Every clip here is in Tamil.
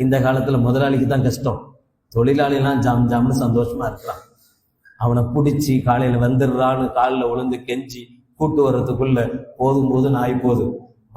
இந்த காலத்துல முதலாளிக்கு தான் கஷ்டம். தொழிலாளிலாம் ஜாம் ஜாம்னு சந்தோஷமா இருக்கிறான். அவனை பிடிச்சி காலையில வந்துடுறான்னு காலில் விழுந்து கெஞ்சி கூட்டு வர்றதுக்குள்ள போதும் போதுன்னு ஆகி போகுது.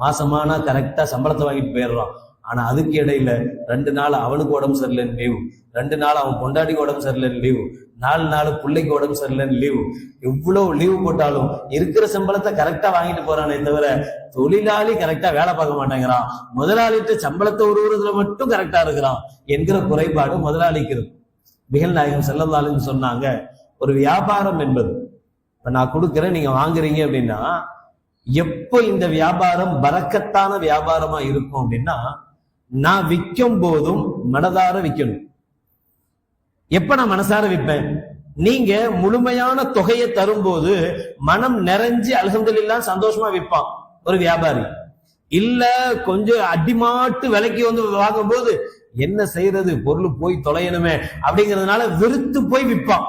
மாசமானா கரெக்டா சம்பளத்தை வாங்கிட்டு போயிடுறான். ஆனா அதுக்கு இடையில 2 நாள் அவனுக்கு உடம்பு சரியில்லைன்னு லீவு, 2 நாள் அவன் பொண்டாட்டிக்கு உடம்பு சரியில்லைன்னு லீவு, 4 நாள் பிள்ளைக்கு உடம்பு சரியில்லைன்னு லீவு. எவ்வளவு லீவு போட்டாலும் இருக்கிற சம்பளத்தை கரெக்டா வாங்கிட்டு போறானே தவிர தொழிலாளி கரெக்டா வேலை பார்க்க மாட்டேங்கிறான். முதலாளிட்டு சம்பளத்தை உருவுறதுல மட்டும் கரெக்டா இருக்கிறான் என்கிற குறைபாடு முதலாளிக்கு இருக்கு. பிகல் நாயகம் ஸல்லல்லாஹு அலைஹி வஸல்லம் சொன்னாங்க, ஒரு வியாபாரம் என்பது, இப்ப நான் கொடுக்கிறேன் நீங்க வாங்குறீங்க அப்படின்னா, எப்போ இந்த வியாபாரம் பரக்கத்தான வியாபாரமா இருக்கும் அப்படின்னா, நான் விற்கும் போதும் மனதார விற்கணும். எப்ப நான் மனசார விற்பேன்? நீங்க முழுமையான தொகையை தரும்போது மனம் நிறைஞ்சு அல்ஹம்துலில்லாஹ் சந்தோஷமா விற்பான் ஒரு வியாபாரி. இல்ல கொஞ்சம் அடிமாட்டு விலைக்கு வந்து வாங்கும் போது என்ன செய்யறது, பொருள் போய் தொலையணுமே அப்படிங்கிறதுனால வெறுத்து போய் விற்பான்.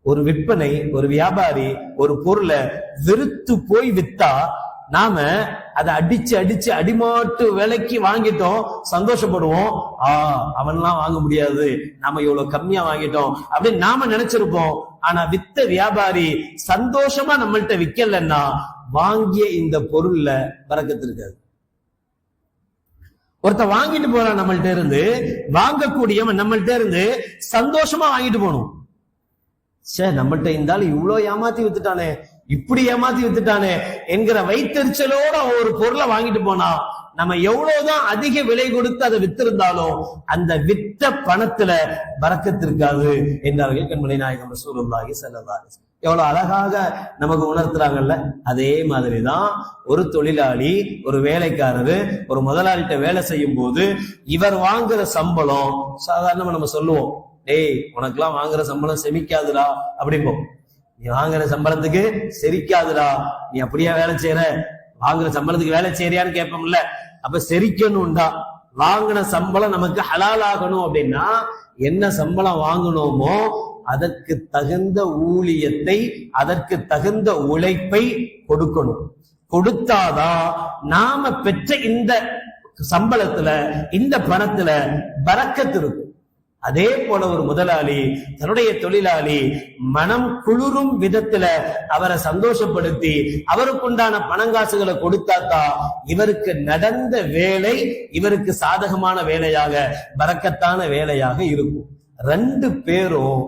ஒரு விற்பனை, ஒரு வியாபாரி ஒரு பொருளை வெறுத்து போய் வித்தா, நாம அதை அடிச்சு அடிச்சு அடிமாட்டு விலைக்கு வாங்கிட்டோம், சந்தோஷப்படுவோம். அவன்லாம் வாங்க முடியாது, நாம இவ்வளவு கம்மியா வாங்கிட்டோம் அப்படின்னு நாம நினைச்சிருப்போம். ஆனா வித்த வியாபாரி சந்தோஷமா நம்மள்ட்ட விக்கலன்னா வாங்கிய இந்த பொருள்ல பரக்கத்து இருக்காது. ஒருத்த வாங்கிட்டு போறான் நம்மள்ட்ட இருந்து, வாங்கக்கூடியவன் நம்மள்ட்ட இருந்து சந்தோஷமா வாங்கிட்டு போகணும். நம்மள்ட்ட இருந்தாலும் இவ்வளவு ஏமாத்தி வித்துட்டானே, இப்படி ஏமாத்தி வித்துட்டானே என்கிற வைத்தறிச்சலோட ஒரு பொருளை வாங்கிட்டு போனா, நம்ம எவ்வளவுதான் அதிக விலை கொடுத்து அதை வித்திருந்தாலும் அந்த வித்த பணத்துல பரக்கத்து இருக்காது என்றார்கள் கண்மணி நாயகம் ரசூலுல்லாஹி ஸல்லல்லாஹு அலைஹி வஸல்லம். எவ்வளவு அழகாக நமக்கு உணர்த்துறாங்கல்ல. அதே மாதிரிதான் ஒரு தொழிலாளி, ஒரு வேலைக்காரரு ஒரு முதலாளிட்ட வேலை செய்யும் போது இவர் வாங்குற சம்பளம் சாதாரணமா நம்ம சொல்லுவோம், டேய் உனக்கெல்லாம் வாங்குற சம்பளம் செமிக்காதுடா அப்படிம்போம். நீ வாங்குற சம்பளத்துக்கு செரிக்காதுடா, நீ அப்படியே வேலை செய்யற, வாங்குற சம்பளத்துக்கு வேலை செய்யறியான்னு கேட்போம்ல. அப்ப செரிக்கணும்டா. வாங்கின சம்பளம் நமக்கு ஹலால் ஆகணும் அப்படின்னா என்ன சம்பளம் வாங்கணுமோ அதற்கு தகுந்த ஊழியத்தை, அதற்கு தகுந்த உழைப்பை கொடுக்கணும். கொடுத்தாதான் நாம பெற்ற இந்த சம்பளத்துல, இந்த பணத்துல பரக்கத்து இருக்கும். அதே போல ஒரு முதலாளி தன்னுடைய தொழிலாளி மனம் குளிரும் விதத்துல அவரை சந்தோஷப்படுத்தி அவருக்குண்டான பணங்காசுகளை கொடுத்தாதான் இவருக்கு நடந்த வேலை இவருக்கு சாதகமான வேலையாக, பரக்கத்தான வேலையாக இருக்கும். 2 பேரும்,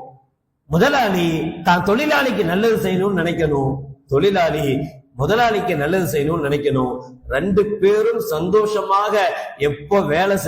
முதலாளி தான் தொழிலாளிக்கு நல்லது செய்யணும்னு நினைக்கணும், தொழிலாளி முதலாளிக்கு நல்லது செய்யணும்னு நினைக்கணும். 2 பேரும் சந்தோஷமாக எப்போ வேலை